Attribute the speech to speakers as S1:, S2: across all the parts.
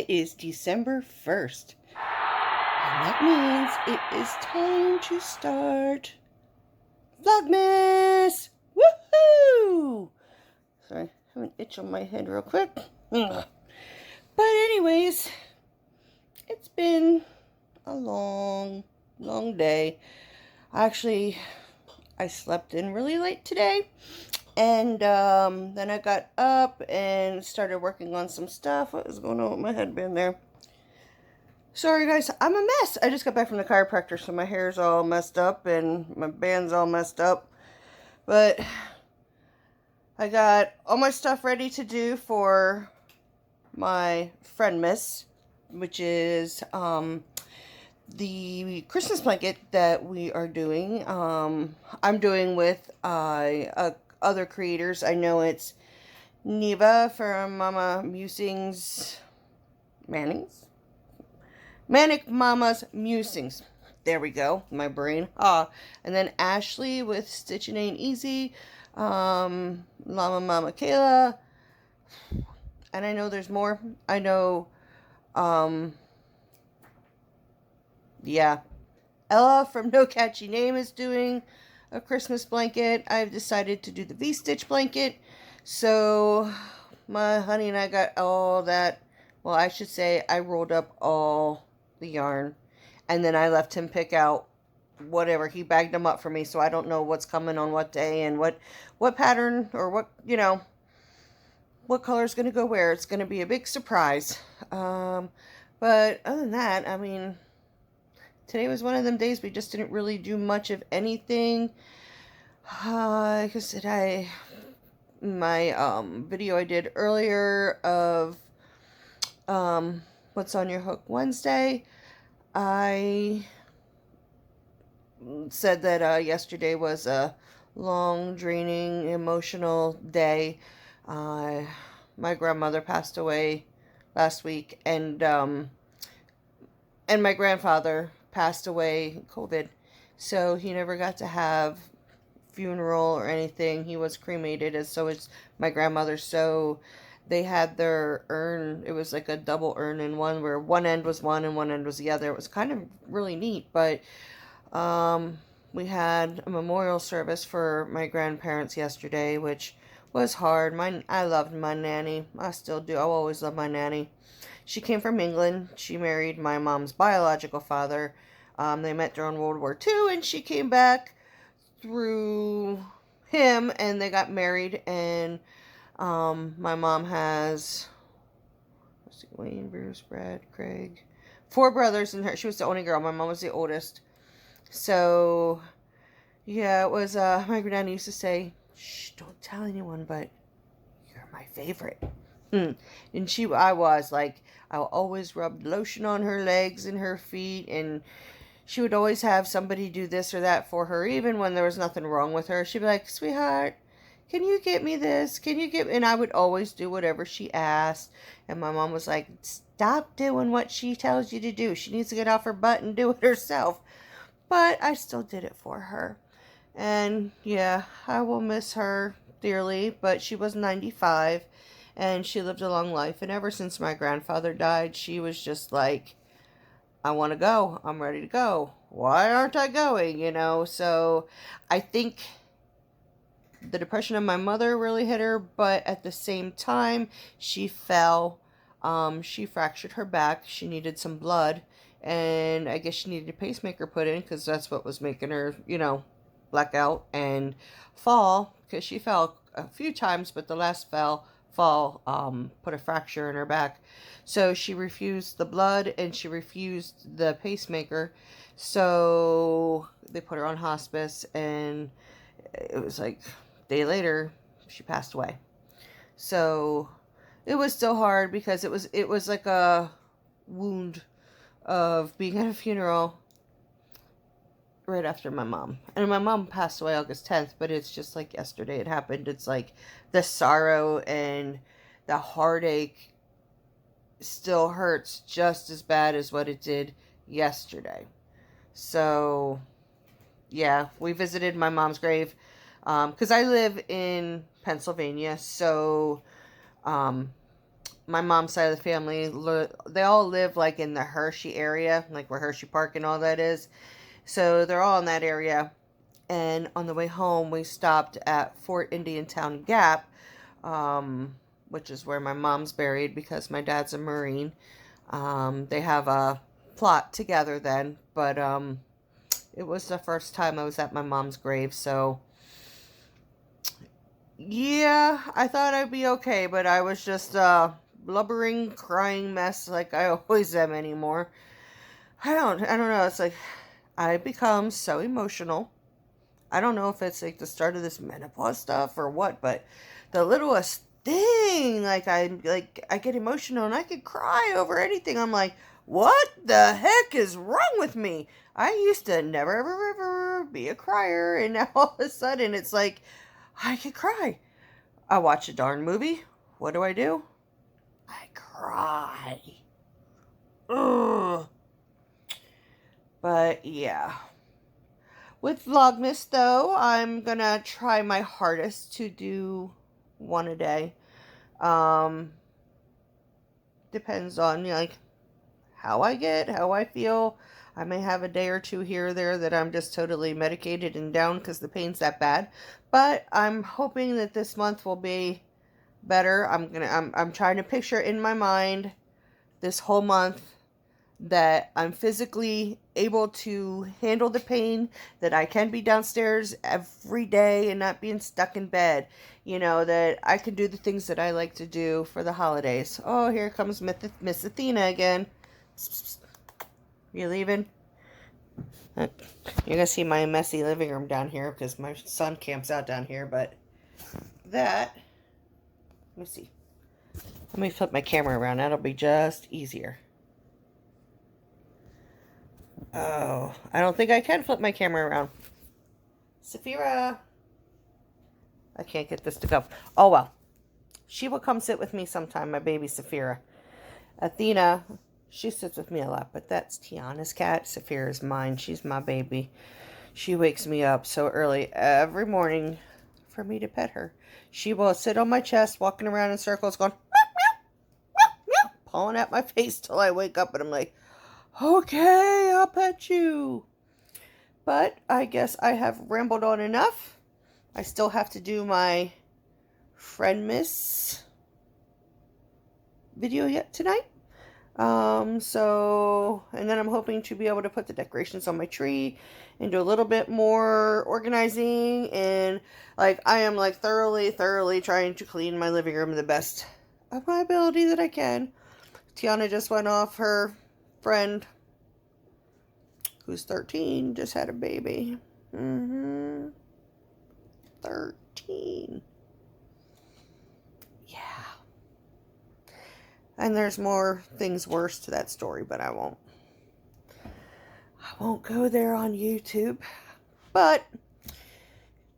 S1: It is December 1st. And that means it is time to start Vlogmas! Woohoo! Sorry, I have an itch on my head real quick. But anyways, it's been a long day. Actually, I slept in really late today. And then I got up and started working on some stuff. What was going on with my headband there? Sorry guys, I'm a mess. I just got back from the chiropractor, so my hair's all messed up and my band's all messed up. But I got all my stuff ready to do for my Friendmas, which is the Christmas blanket that we are doing. I'm doing with other creators. I know it's Neva from Mama Musings, Manic Mama's Musings. There we go, my brain. And then Ashley with Stitching Ain't Easy, Llama Mama Kayla, and I know there's more. I know, yeah, Ella from No Catchy Name is doing a Christmas blanket. I've decided to do the V-stitch blanket. So my honey and I got all that. Well, I should say I rolled up all the yarn, and then I left him pick out whatever. He bagged them up for me, so I don't know what's coming on what day and what pattern or what, you know, what color is going to go where. It's going to be a big surprise. But other than that, I mean, today was one of them days we just didn't really do much of anything. Like I said, my video I did earlier of What's on Your Hook Wednesday, I said that yesterday was a long, draining, emotional day. My grandmother passed away last week, and my grandfather passed away COVID, so he never got to have funeral or anything. He was cremated, as so it's my grandmother. So they had their urn. It was like a double urn in one, where one end was one and one end was the other. It was kind of really neat. But we had a memorial service for my grandparents yesterday, which was hard. I loved my nanny. I still do. I'll always love my nanny. She came from England. She married my mom's biological father. They met during World War II, and she came back through him, and they got married. And my mom has, let's see, Wayne, Bruce, Brad, Craig, 4 brothers, and she was the only girl. My mom was the oldest. So yeah, it was my granddad used to say, "Shh, don't tell anyone, but you're my favorite." And I was like, I always rubbed lotion on her legs and her feet, and she would always have somebody do this or that for her, even when there was nothing wrong with her. She'd be like, "Sweetheart, can you get me this? Can you get me?" And I would always do whatever she asked. And my mom was like, "Stop doing what she tells you to do. She needs to get off her butt and do it herself." But I still did it for her. And yeah, I will miss her dearly, but she was 95 and she lived a long life. And ever since my grandfather died, she was just like, "I want to go. I'm ready to go. Why aren't I going?" You know, so I think the depression of my mother really hit her, but at the same time, she fell. She fractured her back. She needed some blood, and I guess she needed a pacemaker put in, because that's what was making her, you know, black out and fall, because she fell a few times, but the last fall put a fracture in her back. So she refused the blood and she refused the pacemaker. So they put her on hospice, and it was like a day later she passed away. So it was still hard, because it was like a wound of being at a funeral right after my mom. And my mom passed away August 10th, but it's just like yesterday it happened. It's like the sorrow and the heartache still hurts just as bad as what it did yesterday. So yeah, we visited my mom's grave, because I live in Pennsylvania, so my mom's side of the family, they all live like in the Hershey area, like where Hershey Park and all that is. So they're all in that area. And on the way home, we stopped at Fort Indiantown Gap, which is where my mom's buried because my dad's a Marine. They have a plot together then, but it was the first time I was at my mom's grave, so yeah, I thought I'd be okay, but I was just a blubbering, crying mess like I always am anymore. I don't know. It's like I become so emotional. I don't know if it's like the start of this menopause stuff or what, but the littlest thing, I get emotional and I could cry over anything. I'm like, what the heck is wrong with me? I used to never ever ever be a crier, and now all of a sudden it's like I could cry. I watch a darn movie. What do? I cry. Ugh. But yeah. With Vlogmas, though, I'm gonna try my hardest to do one a day. Depends on, like, how I feel. I may have a day or two here or there that I'm just totally medicated and down because the pain's that bad. But I'm hoping that this month will be better. I'm trying to picture in my mind this whole month that I'm physically able to handle the pain, that I can be downstairs every day and not being stuck in bed. You know, that I can do the things that I like to do for the holidays. Oh, here comes Miss Athena again. You leaving? You're going to see my messy living room down here because my son camps out down here, but that, let me see. Let me flip my camera around. That'll be just easier. Oh, I don't think I can flip my camera around. Saphira. I can't get this to go. Oh, well. She will come sit with me sometime, my baby Saphira. Athena, she sits with me a lot, but that's Tiana's cat. Saphira's mine. She's my baby. She wakes me up so early every morning for me to pet her. She will sit on my chest, walking around in circles, going, meow, meow, meow, meow, pawing at my face till I wake up, and I'm like, okay, I'll pet you. But I guess I have rambled on enough. I still have to do my Friendmas video yet tonight. And then I'm hoping to be able to put the decorations on my tree and do a little bit more organizing. And like, I am like thoroughly trying to clean my living room the best of my ability that I can. Tiana just went off. Her friend, who's 13, just had a baby. 13. Yeah. And there's more things worse to that story, but I won't go there on YouTube. But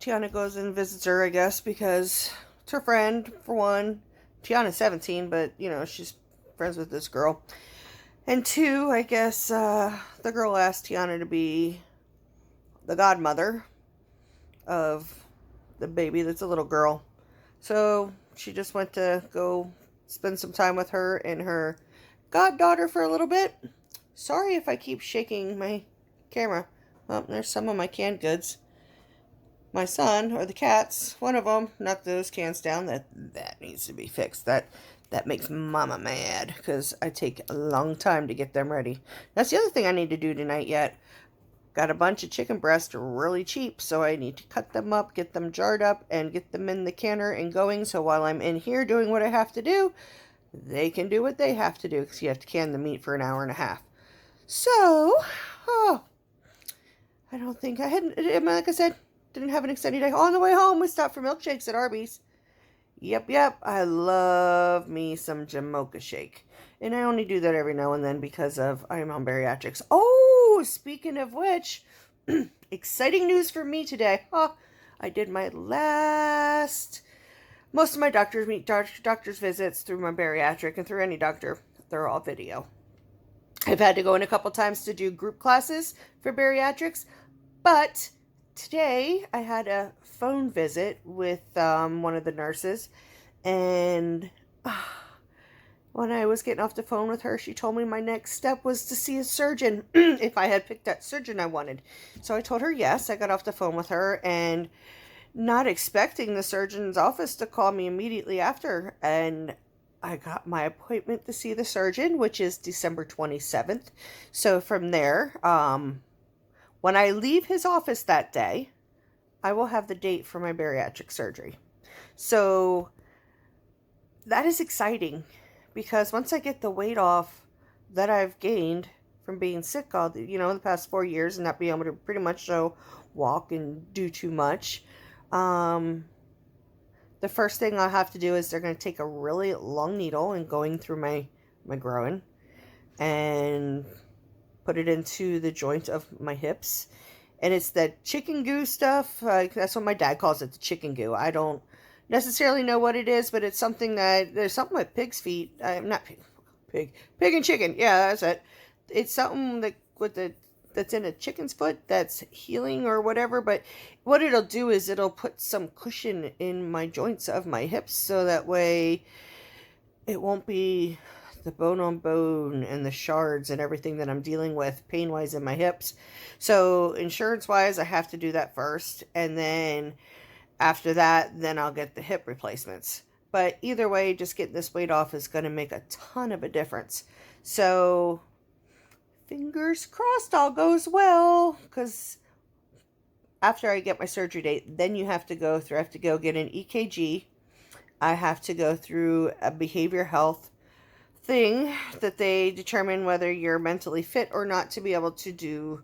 S1: Tiana goes and visits her, I guess, because it's her friend, for one. Tiana's 17, but, you know, she's friends with this girl. And two, I guess, the girl asked Tiana to be the godmother of the baby that's a little girl. So she just went to go spend some time with her and her goddaughter for a little bit. Sorry if I keep shaking my camera. Well, there's some of my canned goods. My son, or the cats, one of them knocked those cans down. That needs to be fixed. That makes Mama mad because I take a long time to get them ready. That's the other thing I need to do tonight yet. Got a bunch of chicken breasts really cheap, so I need to cut them up, get them jarred up, and get them in the canner and going. So while I'm in here doing what I have to do, they can do what they have to do because you have to can the meat for an hour and a half. So, I don't think I had, like I said, didn't have an extended day. On the way home, we stopped for milkshakes at Arby's. Yep, I love me some Jamocha shake. And I only do that every now and then because I'm on bariatrics. Oh, speaking of which, exciting news for me today. I did my most of my doctor's visits through my bariatric and through any doctor. They're all video. I've had to go in a couple times to do group classes for bariatrics, but today I had a phone visit with one of the nurses, and When I was getting off the phone with her, she told me my next step was to see a surgeon if I had picked that surgeon I wanted. So I told her yes. I got off the phone with her and not expecting the surgeon's office to call me immediately after. And I got my appointment to see the surgeon, which is December 27th. So from there, when I leave his office that day, I will have the date for my bariatric surgery. So that is exciting because once I get the weight off that I've gained from being sick all the past 4 years and not being able to pretty much walk and do too much, the first thing I'll have to do is they're going to take a really long needle and going through my groin and put it into the joint of my hips. And it's that chicken goo stuff. That's what my dad calls it, the chicken goo. I don't necessarily know what it is, but it's something there's something with pig's feet. Not pig and chicken. Yeah, that's it. It's something that's in a chicken's foot that's healing or whatever. But what it'll do is it'll put some cushion in my joints of my hips so that way it won't be the bone on bone and the shards and everything that I'm dealing with pain-wise in my hips. So insurance-wise, I have to do that first. And then after that, then I'll get the hip replacements. But either way, just getting this weight off is going to make a ton of a difference. So fingers crossed all goes well. Because after I get my surgery date, then I have to go get an EKG. I have to go through a behavior health thing that they determine whether you're mentally fit or not to be able to do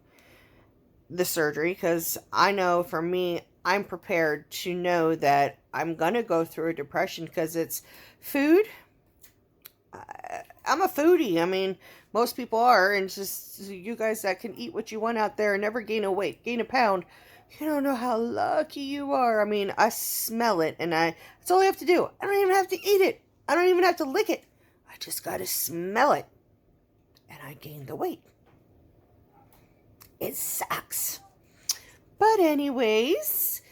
S1: the surgery. Because I know for me, I'm prepared to know that I'm going to go through a depression because it's food. I'm a foodie. I mean, most people are. And it's just you guys that can eat what you want out there and never gain a pound. You don't know how lucky you are. I mean, I smell it and that's all I have to do. I don't even have to eat it. I don't even have to lick it. I just got to smell it. And I gained the weight. It sucks. But anyways,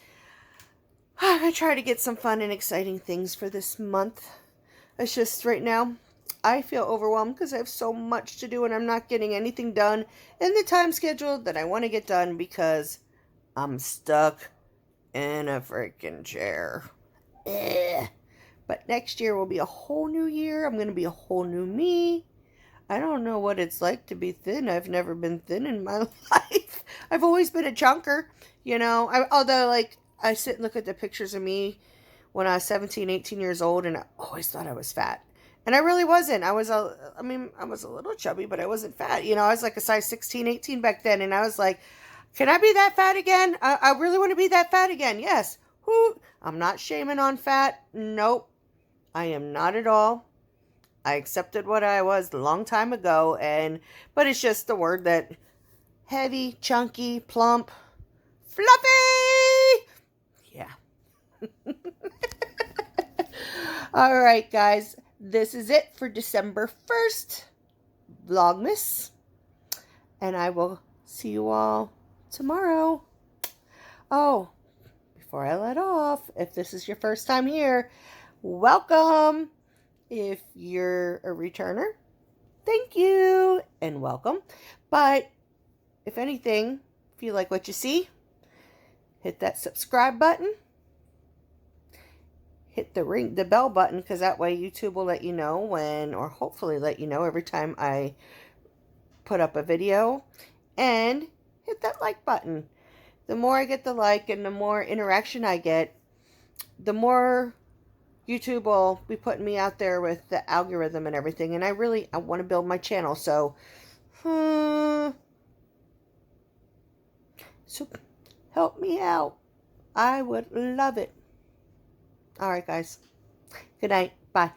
S1: I'm going to try to get some fun and exciting things for this month. It's just right now, I feel overwhelmed because I have so much to do and I'm not getting anything done in the time schedule that I want to get done because I'm stuck in a freaking chair. Ugh. But next year will be a whole new year. I'm going to be a whole new me. I don't know what it's like to be thin. I've never been thin in my life. I've always been a chunker, although I sit and look at the pictures of me when I was 17, 18 years old, and I always thought I was fat. And I really wasn't. I was a little chubby, but I wasn't fat. I was like a size 16, 18 back then, and I was like, can I be that fat again? I really want to be that fat again. Yes. Whoo. I'm not shaming on fat. Nope. I am not at all. I accepted what I was a long time ago, but it's just the word that heavy, chunky, plump, fluffy. Yeah. All right, guys. This is it for December 1st, Vlogmas. And I will see you all tomorrow. Oh, before I let off, if this is your first time here, welcome. If you're a returner, thank you and welcome. But if anything, if you like what you see, hit that subscribe button. Hit the bell button, because that way YouTube will let you know or hopefully let you know every time I put up a video. And hit that like button. The more I get the like and the more interaction I get, the more YouTube will be putting me out there with the algorithm and everything. And I want to build my channel. So help me out. I would love it. All right, guys. Good night. Bye.